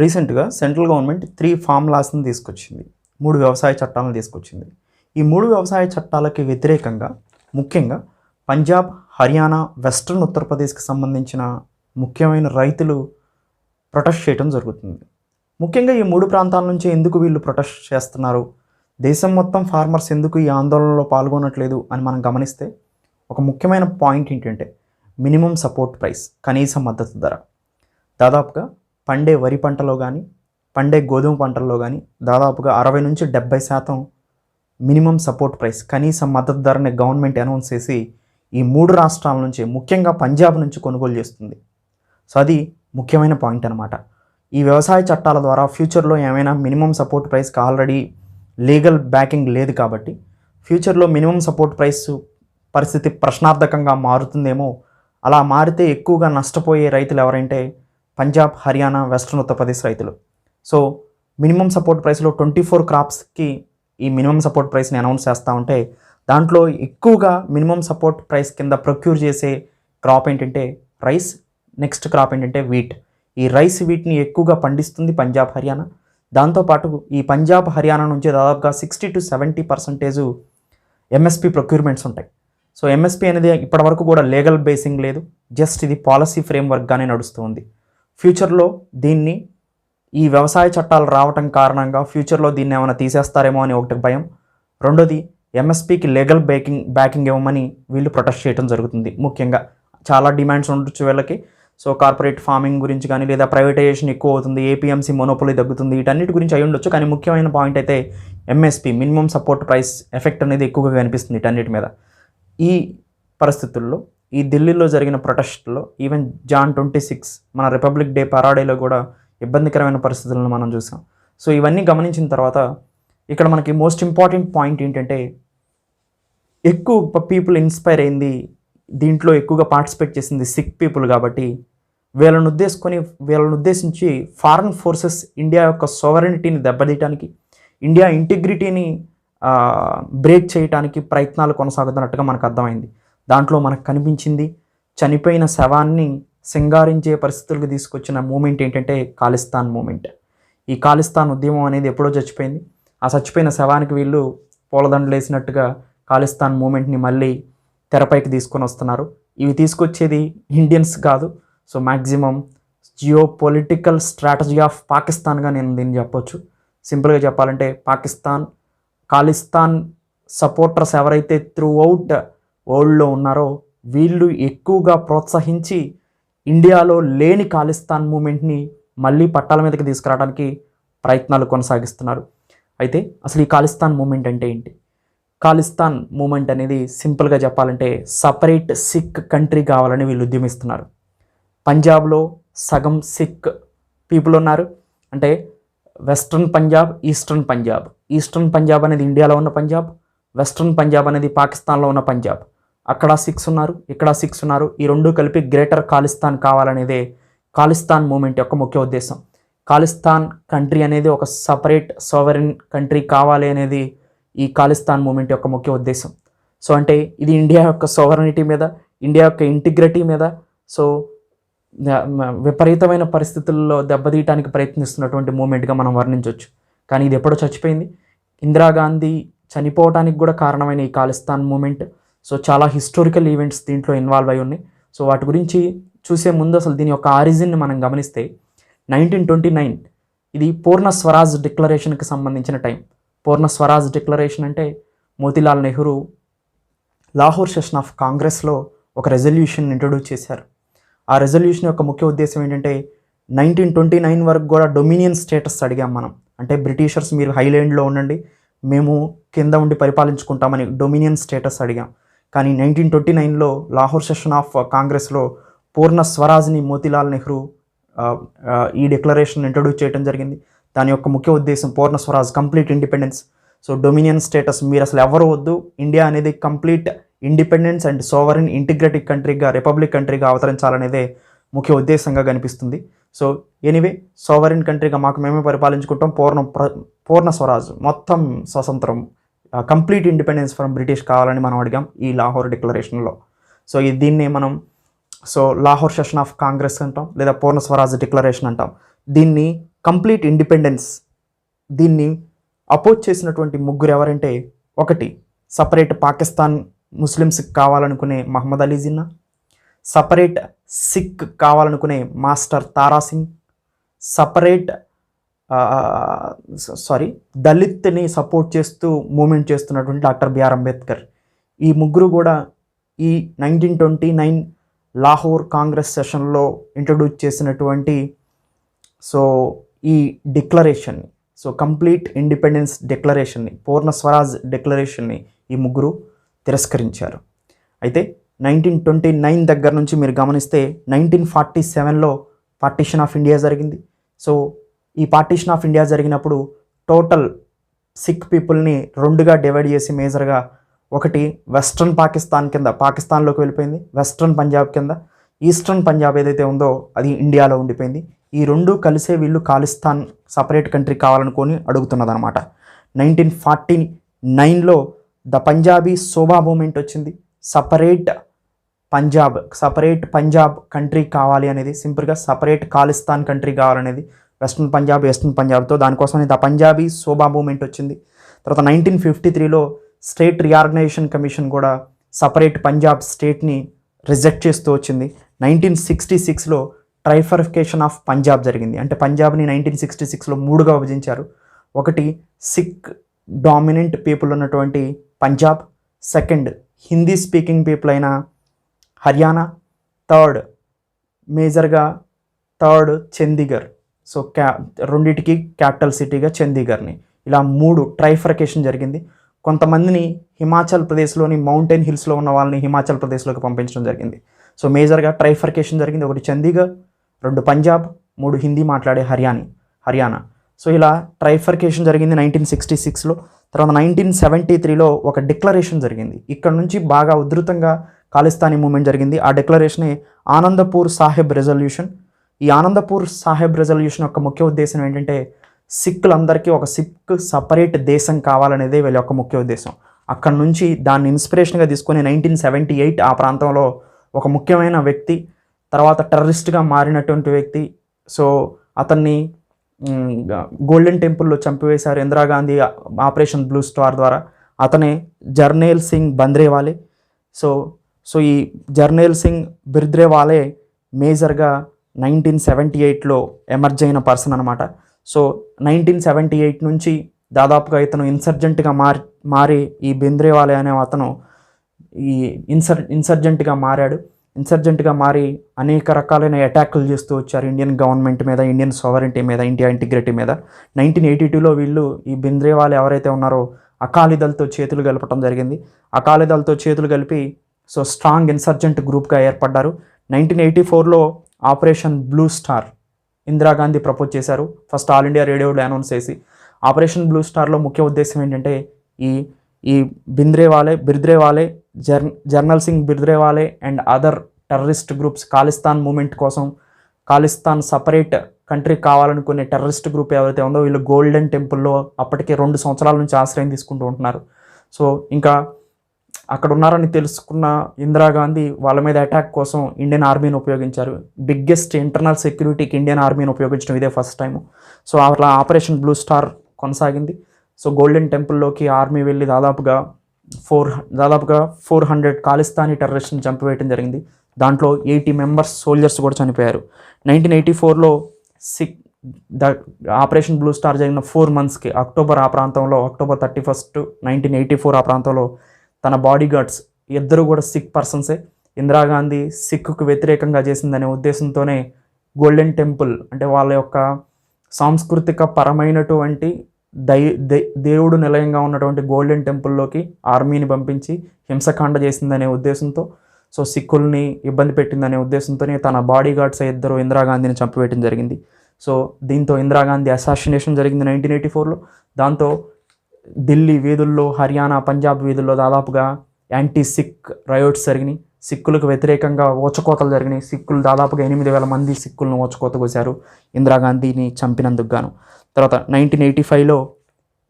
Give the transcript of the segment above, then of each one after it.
రీసెంట్గా central government 3 ఫార్ములాస్ని తీసుకొచ్చింది. 3 వ్యవసాయ చట్టాలను తీసుకొచ్చింది. ఈ 3 వ్యవసాయ చట్టాలకి వ్యతిరేకంగా ముఖ్యంగా పంజాబ్, హర్యానా, వెస్ట్రన్ ఉత్తరప్రదేశ్కి సంబంధించిన ముఖ్యమైన రైతులు ప్రొటెస్ట్ చేయడం జరుగుతుంది. ముఖ్యంగా ఈ 3 ప్రాంతాల నుంచి ఎందుకు వీళ్ళు ప్రొటెస్ట్ చేస్తున్నారు, దేశం మొత్తం ఫార్మర్స్ ఎందుకు ఈ ఆందోళనలో పాల్గొనట్లేదు అని మనం గమనిస్తే ఒక ముఖ్యమైన పాయింట్ ఏంటంటే మినిమం సపోర్ట్ ప్రైస్, కనీస మద్దతు ధర. దాదాపుగా పండే వరి పంటలో కానీ పండే గోధుమ పంటల్లో కానీ దాదాపుగా 60 నుంచి 70% మినిమం సపోర్ట్ ప్రైస్, కనీస మద్దతు ధరని గవర్నమెంట్ అనౌన్స్ చేసి ఈ 3 రాష్ట్రాల నుంచి ముఖ్యంగా పంజాబ్ నుంచి కొనుగోలు చేస్తుంది. సో అది ముఖ్యమైన పాయింట్ అనమాట. ఈ వ్యవసాయ చట్టాల ద్వారా ఫ్యూచర్లో ఏమైనా మినిమం సపోర్ట్ ప్రైస్కి ఆల్రెడీ లీగల్ బ్యాకింగ్ లేదు కాబట్టి ఫ్యూచర్లో మినిమం సపోర్ట్ ప్రైస్ పరిస్థితి ప్రశ్నార్థకంగా మారుతుందేమో. అలా మారితే ఎక్కువగా నష్టపోయే రైతులు ఎవరంటే పంజాబ్, హర్యానా, వెస్ట్రన్ ఉత్తరప్రదేశ్ రైతులు. సో మినిమం సపోర్ట్ ప్రైస్లో 24 క్రాప్స్కి ఈ మినిమం సపోర్ట్ ప్రైస్ని అనౌన్స్ చేస్తూ ఉంటే దాంట్లో ఎక్కువగా మినిమం సపోర్ట్ ప్రైస్ కింద ప్రొక్యూర్ చేసే క్రాప్ ఏంటంటే రైస్, నెక్స్ట్ క్రాప్ ఏంటంటే వీట్. ఈ రైస్, వీట్ని ఎక్కువగా పండిస్తుంది పంజాబ్, హర్యానా. దాంతోపాటు ఈ పంజాబ్, హర్యానా నుంచి దాదాపుగా 60 to 70% ఎంఎస్పి ప్రొక్యూర్మెంట్స్ ఉంటాయి. సో ఎంఎస్పి అనేది ఇప్పటివరకు కూడా లీగల్ బేసింగ్ లేదు, జస్ట్ ఇది పాలసీ ఫ్రేమ్వర్క్గానే నడుస్తుంది. ఫ్యూచర్లో దీన్ని ఈ వ్యవసాయ చట్టాలు రావటం కారణంగా ఫ్యూచర్లో దీన్ని ఏమైనా తీసేస్తారేమో అని ఒకటి భయం. రెండోది ఎంఎస్పికి లీగల్ బ్యాకింగ్ ఇవ్వమని వీళ్ళు ప్రొటెస్ట్ చేయడం జరుగుతుంది. ముఖ్యంగా చాలా డిమాండ్స్ ఉండొచ్చు వీళ్ళకి. సో కార్పొరేట్ ఫార్మింగ్ గురించి కానీ లేదా ప్రైవేటైజేషన్ ఎక్కువ అవుతుంది, ఏపీఎంసీ మొనోపొలీ తగ్గుతుంది, వీటన్నిటి గురించి అయి ఉండొచ్చు. కానీ ముఖ్యమైన పాయింట్ అయితే MSP, minimum support price effect అనేది ఎక్కువగా కనిపిస్తుంది వీటన్నిటి మీద. ఈ పరిస్థితుల్లో ఈ ఢిల్లీలో జరిగిన ప్రొటెస్ట్లో ఈవెన్ జాన్ 26 మన రిపబ్లిక్ డే పరాడేలో కూడా ఇబ్బందికరమైన పరిస్థితులను మనం చూసాం. సో ఇవన్నీ గమనించిన తర్వాత ఇక్కడ మనకి మోస్ట్ ఇంపార్టెంట్ పాయింట్ ఏంటంటే ఎక్కువ పీపుల్ ఇన్స్పైర్ అయింది, దీంట్లో ఎక్కువగా పార్టిసిపేట్ చేసింది సిక్ పీపుల్. కాబట్టి వీళ్ళని ఉద్దేశించి ఫారెన్ ఫోర్సెస్ ఇండియా యొక్క సోవరెనిటీని దెబ్బతీయడానికి, ఇండియా ఇంటిగ్రిటీని బ్రేక్ చేయడానికి ప్రయత్నాలు కొనసాగుతున్నట్టుగా మనకు అర్థమైంది. దాంట్లో మనకు కనిపించింది చనిపోయిన శవాన్ని సింగారించే పరిస్థితులకు తీసుకొచ్చిన మూమెంట్ ఏంటంటే ఖాళిస్తాన్ మూమెంట్. ఈ ఖాళిస్తాన్ ఉద్యమం అనేది ఎప్పుడో చచ్చిపోయింది. ఆ చచ్చిపోయిన శవానికి వీళ్ళు పూలదండలు వేసినట్టుగా ఖాళిస్తాన్ మూమెంట్ని మళ్ళీ తెరపైకి తీసుకొని వస్తున్నారు. ఇవి తీసుకొచ్చేది ఇండియన్స్ కాదు. So maximum geo political strategy of పాకిస్తాన్గా నేను దీన్ని చెప్పొచ్చు. సింపుల్గా చెప్పాలంటే పాకిస్తాన్, ఖాళిస్తాన్ సపోర్టర్స్ ఎవరైతే త్రూ అవుట్ వరల్డ్లో ఉన్నారో వీళ్ళు ఎక్కువగా ప్రోత్సహించి ఇండియాలో లేని ఖాళిస్తాన్ మూమెంట్ని మళ్ళీ పట్టాల మీదకి తీసుకురావడానికి ప్రయత్నాలు కొనసాగిస్తున్నారు. అయితే అసలు ఈ ఖాళిస్తాన్ మూమెంట్ అంటే ఏంటి? ఖాళిస్తాన్ మూమెంట్ అనేది సింపుల్గా చెప్పాలంటే సపరేట్ సిక్ కంట్రీ కావాలని వీళ్ళు ఉద్యమిస్తున్నారు. పంజాబ్లో సగం సిక్ పీపుల్ ఉన్నారు. అంటే వెస్ట్రన్ పంజాబ్, ఈస్టర్న్ పంజాబ్ అనేది ఇండియాలో ఉన్న పంజాబ్, వెస్ట్రన్ పంజాబ్ అనేది పాకిస్తాన్లో ఉన్న పంజాబ్. అక్కడ 6 ఉన్నారు, ఇక్కడ 6 ఉన్నారు. ఈ రెండు కలిపి గ్రేటర్ ఖాళిస్తాన్ కావాలనేదే ఖాళిస్తాన్ మూమెంట్ యొక్క ముఖ్య ఉద్దేశం. ఖాళిస్తాన్ కంట్రీ అనేది ఒక సపరేట్ సోవరెన్ కంట్రీ కావాలి అనేది ఈ ఖాళిస్తాన్ మూమెంట్ యొక్క ముఖ్య ఉద్దేశం. సో అంటే ఇది ఇండియా యొక్క సోవరెనిటీ మీద, ఇండియా యొక్క ఇంటిగ్రిటీ మీద సో విపరీతమైన పరిస్థితుల్లో దెబ్బతీయడానికి ప్రయత్నిస్తున్నటువంటి మూమెంట్గా మనం వర్ణించవచ్చు. కానీ ఇది ఎప్పుడో చచ్చిపోయింది. ఇందిరాగాంధీ చనిపోవడానికి కూడా కారణమైన ఈ ఖాళిస్తాన్ మూమెంట్. సో చాలా హిస్టారికల్ ఈవెంట్స్ దీంట్లో ఇన్వాల్వ్ అయి ఉన్నాయి. సో వాటి గురించి చూసే ముందు అసలు దీని యొక్క ఆరిజిన్ని మనం గమనిస్తే 1929 ఇది పూర్ణ స్వరాజ్ డిక్లరేషన్కి సంబంధించిన టైం. పూర్ణ స్వరాజ్ డిక్లరేషన్ అంటే మోతీలాల్ నెహ్రూ లాహోర్ సెషన్ ఆఫ్ కాంగ్రెస్లో ఒక రెజల్యూషన్ ఇంట్రొడ్యూస్ చేశారు. ఆ రెజల్యూషన్ యొక్క ముఖ్య ఉద్దేశం ఏంటంటే 1929 వరకు కూడా డొమినియన్ స్టేటస్ అడిగాం మనం. అంటే బ్రిటిషర్స్ మీరు హైలాండ్లో ఉండండి, మేము కింద ఉండి పరిపాలించుకుంటామని డొమినియన్ స్టేటస్ అడిగాం. కానీ 1929లో లాహోర్ సెషన్ ఆఫ్ కాంగ్రెస్లో పూర్ణ స్వరాజ్ని మోతీలాల్ నెహ్రూ ఈ డిక్లరేషన్ ఇంట్రొడ్యూస్ చేయడం జరిగింది. దాని యొక్క ముఖ్య ఉద్దేశం Purna Swaraj, complete independence. So dominion status మీరు అసలు ఎవరు వద్దు, ఇండియా అనేది complete independence and sovereign integrative కంట్రీగా, రిపబ్లిక్ కంట్రీగా అవతరించాలనేదే ముఖ్య ఉద్దేశంగా కనిపిస్తుంది. సో ఎనీవే సోవరెన్ కంట్రీగా మాకు మేమే పరిపాలించుకుంటాం, పూర్ణ స్వరాజ్, మొత్తం స్వతంత్రం, కంప్లీట్ ఇండిపెండెన్స్ ఫ్రమ్ బ్రిటిష్ కావాలని మనం అడిగాం ఈ లాహోర్ డిక్లరేషన్లో. సో దీన్ని మనం లాహోర్ సెషన్ ఆఫ్ కాంగ్రెస్ అంటాం లేదా పూర్ణ స్వరాజ్ డిక్లరేషన్ అంటాం. దీన్ని కంప్లీట్ ఇండిపెండెన్స్ దీన్ని అపోజ్ చేసినటువంటి ముగ్గురు ఎవరంటే, ఒకటి సపరేట్ పాకిస్తాన్ ముస్లిమ్స్కి కావాలనుకునే మహమ్మద్ అలీ జిన్నా, సపరేట్ సిక్ కావాలనుకునే మాస్టర్ తారాసింగ్, సపరేట్ దళిత్ని సపోర్ట్ చేస్తూ మూమెంట్ చేస్తున్నటువంటి డాక్టర్ బిఆర్ అంబేద్కర్. ఈ ముగ్గురు కూడా ఈ 1929 లాహోర్ కాంగ్రెస్ సెషన్లో ఇంట్రడ్యూస్ చేసినటువంటి ఈ డిక్లరేషన్ని, కంప్లీట్ ఇండిపెండెన్స్ డిక్లరేషన్ని, పూర్ణ స్వరాజ్ డిక్లరేషన్ని ఈ ముగ్గురు తిరస్కరించారు. అయితే 1929 దగ్గర నుంచి మీరు గమనిస్తే 1947లో పార్టీషన్ ఆఫ్ ఇండియా జరిగింది. ఈ పార్టీషన్ ఆఫ్ ఇండియా జరిగినప్పుడు టోటల్ సిక్ పీపుల్ని రెండుగా డివైడ్ చేసి మేజర్గా ఒకటి వెస్ట్రన్ పాకిస్తాన్ కింద పాకిస్తాన్లోకి వెళ్ళిపోయింది, వెస్ట్రన్ పంజాబ్ కింద, ఈస్టర్న్ పంజాబ్ ఏదైతే ఉందో అది ఇండియాలో ఉండిపోయింది. ఈ రెండు కలిసే వీళ్ళు ఖాళిస్తాన్ సపరేట్ కంట్రీ కావాలనుకొని అడుగుతున్నదనమాట. 1949లో ద పంజాబీ శోభా మూమెంట్ వచ్చింది. సపరేట్ పంజాబ్ కంట్రీ కావాలి అనేది, సింపుల్గా సపరేట్ ఖాళిస్తాన్ కంట్రీ కావాలనేది, వెస్ట్రన్ పంజాబ్ ఈస్టర్న్ పంజాబ్తో, దానికోసమే ద పంజాబీ శోభా మూమెంట్ వచ్చింది. తర్వాత 1953లో స్టేట్ రీఆర్గనైజేషన్ కమిషన్ కూడా సపరేట్ పంజాబ్ స్టేట్ని రిజెక్ట్ చేస్తూ వచ్చింది. 1966లో ట్రైఫర్ఫికేషన్ ఆఫ్ పంజాబ్ జరిగింది. అంటే పంజాబ్ని 1966లో మూడుగా విభజించారు. ఒకటి సిక్ డామినెంట్ పీపుల్ ఉన్నటువంటి Punjab, second Hindi speaking people అయిన హర్యానా, థర్డ్ చండీగఢ్. రెండిటికి క్యాపిటల్ సిటీగా చండీగఢ్ని, ఇలా మూడు ట్రైఫర్కేషన్ జరిగింది. కొంతమందిని హిమాచల్ ప్రదేశ్లోని మౌంటైన్ హిల్స్లో ఉన్న వాళ్ళని హిమాచల్ ప్రదేశ్లోకి పంపించడం జరిగింది. మేజర్గా ట్రైఫర్కేషన్ జరిగింది. ఒకటి చండీగఢ్, రెండు పంజాబ్, మూడు హిందీ మాట్లాడే హర్యానా. ఇలా ట్రైఫర్కేషన్ జరిగింది 1966లో. తర్వాత 1973లో ఒక డిక్లరేషన్ జరిగింది. ఇక్కడ నుంచి బాగా ఉధృతంగా ఖాళిస్తానీ మూమెంట్ జరిగింది. ఆ డిక్లరేషనే ఆనందపూర్ సాహెబ్ రెజల్యూషన్. ఈ ఆనందపూర్ సాహెబ్ రెజల్యూషన్ యొక్క ముఖ్య ఉద్దేశం ఏంటంటే, సిక్కులందరికీ ఒక సిక్ సపరేట్ దేశం కావాలనేదే వీళ్ళ యొక్క ముఖ్య ఉద్దేశం. అక్కడ నుంచి దాన్ని ఇన్స్పిరేషన్గా తీసుకొని 1978 ఆ ప్రాంతంలో ఒక ముఖ్యమైన వ్యక్తి, తర్వాత టెర్రరిస్ట్గా మారినటువంటి వ్యక్తి, అతన్ని గోల్డెన్ టెంపుల్లో చంపివేశారు ఇందిరాగాంధీ ఆపరేషన్ బ్లూ స్టార్ ద్వారా. అతనే జర్నైల్ సింగ్ బంద్రేవాలే. ఈ జర్నైల్ సింగ్ బిర్ద్రేవాలే మేజర్గా 1978లో ఎమర్జ్ అయిన పర్సన్ అనమాట. 1978 నుంచి దాదాపుగా ఇతను ఇన్సర్జెంట్గా మారి ఈ బింద్రేవాలే అనే అతను ఈ ఇన్సర్జెంట్గా మారి అనేక రకాలైన అటాక్లు చేస్తూ వచ్చారు ఇండియన్ గవర్నమెంట్ మీద, ఇండియన్ సావరెంటీ మీద, ఇండియా ఇంటిగ్రిటీ మీద. 1982లో వీళ్ళు ఈ బింద్రేవాలే ఎవరైతే ఉన్నారో అకాలీదళ్తో చేతులు కలపడం జరిగింది. అకాలీదళ్తో చేతులు కలిపి స్ట్రాంగ్ ఇన్సర్జెంట్ గ్రూప్గా ఏర్పడ్డారు. 1984లో operation blue star Indira Gandhi propose చేశారు, ఫస్ట్ ఆల్ ఇండియా రేడియోలో అనౌన్స్ చేసి. ఆపరేషన్ బ్లూ స్టార్లో ముఖ్య ఉద్దేశం ఏంటంటే, ఈ బిర్ద్రేవాలే, journal Singh బిర్ద్రేవాలే and other terrorist groups Khalistan moment కోసం, ఖాళిస్తాన్ సపరేట్ కంట్రీ కావాలనుకునే టెర్రరిస్ట్ గ్రూప్ ఎవరైతే ఉందో వీళ్ళు గోల్డెన్ టెంపుల్లో అప్పటికే 2 సంవత్సరాల నుంచి ఆశ్రయం తీసుకుంటూ ఉంటున్నారు. ఇంకా అక్కడ ఉన్నారని తెలుసుకున్న ఇందిరాగాంధీ వాళ్ళ మీద అటాక్ కోసం ఇండియన్ ఆర్మీని ఉపయోగించారు. బిగ్గెస్ట్ ఇంటర్నల్ సెక్యూరిటీకి ఇండియన్ ఆర్మీని ఉపయోగించడం ఇదే ఫస్ట్ టైము. అట్లా ఆపరేషన్ బ్లూ స్టార్ కొనసాగింది. గోల్డెన్ టెంపుల్లోకి ఆర్మీ వెళ్ళి దాదాపుగా 400 ఖాళిస్తానీ టెర్రరిస్ట్ని చంపివేయడం జరిగింది. దాంట్లో 80 మెంబర్స్ సోల్జర్స్ కూడా చనిపోయారు. 1984లో ఆపరేషన్ బ్లూ స్టార్ జరిగిన 4 monthsకి అక్టోబర్ 31, 1984 ఆ ప్రాంతంలో తన బాడీ గార్డ్స్ ఇద్దరు కూడా సిక్ పర్సన్సే. ఇందిరాగాంధీ సిక్కు వ్యతిరేకంగా చేసిందనే ఉద్దేశంతోనే గోల్డెన్ టెంపుల్ అంటే వాళ్ళ యొక్క సాంస్కృతిక పరమైనటువంటి దేవుడు నిలయంగా ఉన్నటువంటి గోల్డెన్ టెంపుల్లోకి ఆర్మీని పంపించి హింసకాండ చేసిందనే ఉద్దేశంతో, సిక్కుల్ని ఇబ్బంది పెట్టిందనే ఉద్దేశంతోనే తన బాడీ గార్డ్స్ ఇద్దరు ఇందిరాగాంధీని చంపివేయడం జరిగింది. దీంతో ఇందిరాగాంధీ అసాసినేషన్ జరిగింది 1984లో. దాంతో ఢిల్లీ వీధుల్లో, హర్యానా, పంజాబ్ వీధుల్లో దాదాపుగా యాంటీ సిక్ రయోట్స్ జరిగినాయి. సిక్కులకు వ్యతిరేకంగా ఊచకోతలు జరిగినాయి. సిక్కులు దాదాపుగా 8,000 మంది సిక్కులను ఊచకోత కోసారు ఇందిరాగాంధీని చంపినందుకు గాను. తర్వాత 1985లో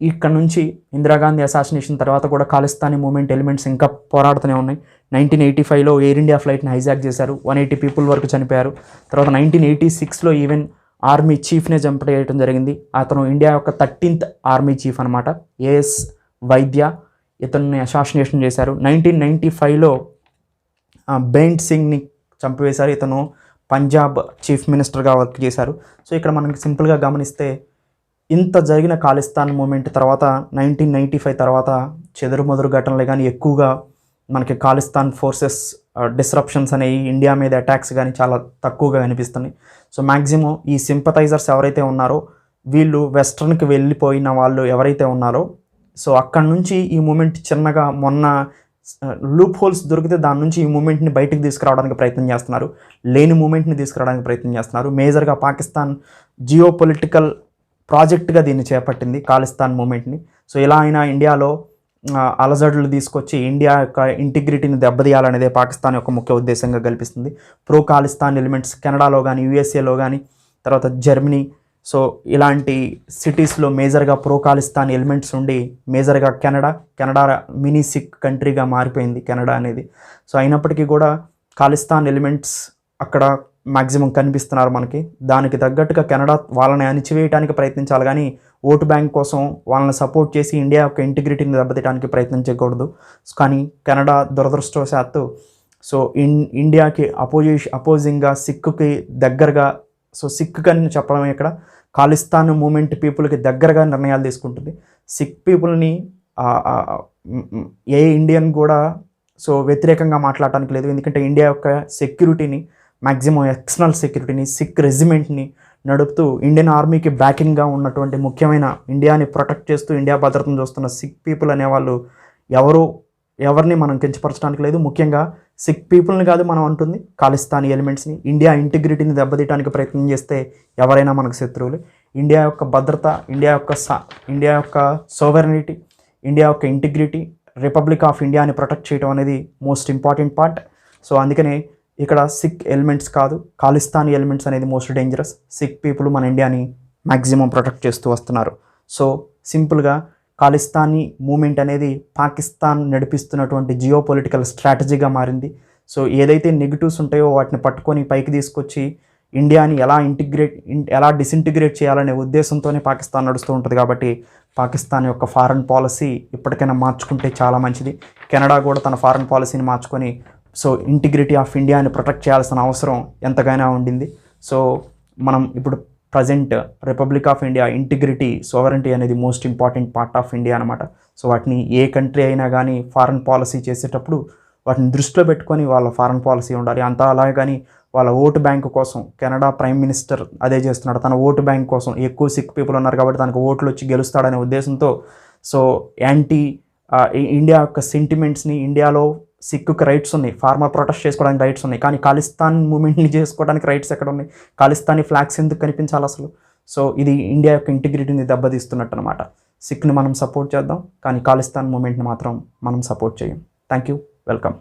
ఇక్కడ నుంచి ఇందిరాగాంధీ అసాసినేషన్ తర్వాత కూడా ఖాళిస్తానీ మూమెంట్ ఎలిమెంట్స్ ఇంకా పోరాడుతూనే ఉన్నాయి. 1985లో ఎయిర్ ఇండియా ఫ్లైట్ని హైజాక్ చేశారు, 180 people వరకు చనిపోయారు. తర్వాత 1986లో ఈవెన్ ఆర్మీ చీఫ్నే చంపేయడం జరిగింది. అతను ఇండియా యొక్క 13th ఆర్మీ చీఫ్ అనమాట, ఏఎస్ వైద్య. ఇతన్ని అసాసినేషన్ చేశారు. 1995లో బెయింట్ సింగ్ని చంపివేశారు. ఇతను పంజాబ్ చీఫ్ మినిస్టర్గా వర్క్ చేశారు. సో ఇక్కడ మనకి సింపుల్గా గమనిస్తే ఇంత జరిగిన ఖాళిస్తాన్ మూమెంట్ తర్వాత 1995 తర్వాత చెదురుమదురు ఘటనలే కానీ ఎక్కువగా మనకి ఖాళిస్తాన్ ఫోర్సెస్ డిస్రప్షన్స్ అనేవి, ఇండియా మీద అటాక్స్ కానీ చాలా తక్కువగా కనిపిస్తున్నాయి. సో మ్యాక్సిమం ఈ సింపథైజర్స్ ఎవరైతే ఉన్నారో వీళ్ళు వెస్ట్రన్కి వెళ్ళిపోయిన వాళ్ళు ఎవరైతే ఉన్నారో, సో అక్కడి నుంచి ఈ మూమెంట్ చిన్నగా మొన్న లూప్ హోల్స్ దొరికితే దాని నుంచి ఈ మూమెంట్ని బయటకు తీసుకురావడానికి ప్రయత్నం చేస్తున్నారు, లేని మూమెంట్ని తీసుకురావడానికి ప్రయత్నం చేస్తున్నారు. మేజర్గా పాకిస్తాన్ జియో పొలిటికల్ ప్రాజెక్ట్గా దీన్ని చేపట్టింది ఖాళిస్తాన్ మూమెంట్ని. సో ఇలా అయినా ఇండియాలో అలజడులు తీసుకొచ్చి ఇండియా యొక్క ఇంటిగ్రిటీని దెబ్బతీయాలనేదే పాకిస్తాన్ యొక్క ముఖ్య ఉద్దేశంగా కల్పిస్తుంది. ప్రో ఖాళిస్తాన్ ఎలిమెంట్స్ కెనడాలో కానీ, యూఎస్ఏలో కానీ, తర్వాత జర్మనీ, సో ఇలాంటి సిటీస్లో మేజర్గా ప్రో ఖాళిస్తాన్ ఎలిమెంట్స్ ఉండి, మేజర్గా కెనడా మినీ సిక్ కంట్రీగా మారిపోయింది కెనడా అనేది. సో అయినప్పటికీ కూడా ఖాళిస్తాన్ ఎలిమెంట్స్ అక్కడ మ్యాక్సిమం కనిపిస్తున్నారు మనకి. దానికి తగ్గట్టుగా కెనడా వాళ్ళని అణిచివేయడానికి ప్రయత్నించాలి కానీ ఓటు బ్యాంక్ కోసం వాళ్ళని సపోర్ట్ చేసి ఇండియా యొక్క ఇంటిగ్రిటీని దెబ్బతీయడానికి ప్రయత్నించకూడదు. కానీ కెనడా దురదృష్టవశాత్తు సో ఇండియాకి అపోజింగ్గా సిక్కుకి దగ్గరగా, సో సిక్ అని చెప్పడం ఇక్కడ ఖాళిస్తాన్ మూమెంట్ పీపుల్కి దగ్గరగా నిర్ణయాలు తీసుకుంటుంది. సిక్ పీపుల్ని ఏ ఇండియన్ కూడా సో వ్యతిరేకంగా మాట్లాడటానికి లేదు. ఎందుకంటే ఇండియా యొక్క సెక్యూరిటీని, మ్యాక్సిమం ఎక్స్టర్నల్ సెక్యూరిటీని, సిక్ రెజిమెంట్ని నడుపుతూ ఇండియన్ ఆర్మీకి బ్యాకింగ్గా ఉన్నటువంటి ముఖ్యమైన ఇండియాని ప్రొటెక్ట్ చేస్తూ ఇండియా భద్రతను చూస్తున్న సిక్ పీపుల్ అనేవాళ్ళు ఎవరిని మనం కించపరచడానికి లేదు. ముఖ్యంగా సిక్ పీపుల్ని కాదు మనం అంటుంది, ఖాళిస్తానీ ఎలిమెంట్స్ని. ఇండియా ఇంటిగ్రిటీని దెబ్బతీయడానికి ప్రయత్నం చేస్తే ఎవరైనా మనకు శత్రువులు. ఇండియా యొక్క భద్రత, ఇండియా యొక్క సోవెర్నిటీ, ఇండియా యొక్క ఇంటిగ్రిటీ, రిపబ్లిక్ ఆఫ్ ఇండియాని ప్రొటెక్ట్ చేయడం అనేది మోస్ట్ ఇంపార్టెంట్ పార్ట్. సో అందుకనే ఇక్కడ సిక్ ఎలిమెంట్స్ కాదు, ఖాళిస్తానీ ఎలిమెంట్స్ అనేది మోస్ట్ డేంజరస్. సిక్ పీపుల్ మన ఇండియాని మ్యాక్సిమం ప్రొటెక్ట్ చేస్తూ వస్తున్నారు. సో సింపుల్గా ఖాళిస్తానీ మూమెంట్ అనేది పాకిస్తాన్ నడిపిస్తున్నటువంటి జియో పొలిటికల్ స్ట్రాటజీగా మారింది. సో ఏదైతే నెగిటివ్స్ ఉంటాయో వాటిని పట్టుకొని పైకి తీసుకొచ్చి ఇండియాని ఎలా డిసింటిగ్రేట్ చేయాలనే ఉద్దేశంతోనే పాకిస్తాన్ నడుస్తూ ఉంటుంది. కాబట్టి పాకిస్తాన్ యొక్క ఫారెన్ పాలసీ ఇప్పటికైనా మార్చుకుంటే చాలా మంచిది. కెనడా కూడా తన ఫారెన్ పాలసీని మార్చుకొని సో ఇంటిగ్రిటీ ఆఫ్ ఇండియాని ప్రొటెక్ట్ చేయాల్సిన అవసరం ఎంతగానో ఉండింది. సో మనం ఇప్పుడు present republic of India integrity, sovereignty అనేది most important part of India అనమాట. సో వాటిని ఏ కంట్రీ అయినా కానీ ఫారెన్ పాలసీ చేసేటప్పుడు వాటిని దృష్టిలో పెట్టుకొని వాళ్ళ ఫారెన్ పాలసీ ఉండాలి. అంతా అలాగే కానీ వాళ్ళ ఓటు బ్యాంకు కోసం, కెనడా ప్రైమ్ మినిస్టర్ అదే చేస్తున్నాడు, తన ఓటు బ్యాంక్ కోసం ఎక్కువ సిక్ పీపుల్ ఉన్నారు కాబట్టి తనకు ఓట్లు వచ్చి గెలుస్తాడనే ఉద్దేశంతో సో ఇండియా యొక్క సెంటిమెంట్స్ని, ఇండియాలో సిక్కుకి రైట్స్ ఉన్నాయి, ఫార్మర్ ప్రొటెస్ట్ చేసుకోవడానికి రైట్స్ ఉన్నాయి, కానీ ఖాళిస్తాన్ మూమెంట్ని చేసుకోవడానికి రైట్స్ ఎక్కడ ఉన్నాయి? ఖాళిస్తానీ ఫ్లాగ్స్ ఎందుకు కనిపించాలి అసలు? సో ఇది ఇండియా యొక్క ఇంటిగ్రిటీని దెబ్బతీస్తున్నట్టు అనమాట. సిక్ని మనం సపోర్ట్ చేద్దాం, కానీ ఖాళిస్తాన్ మూమెంట్ని మాత్రం మనం సపోర్ట్ చేయం. Thank you, welcome.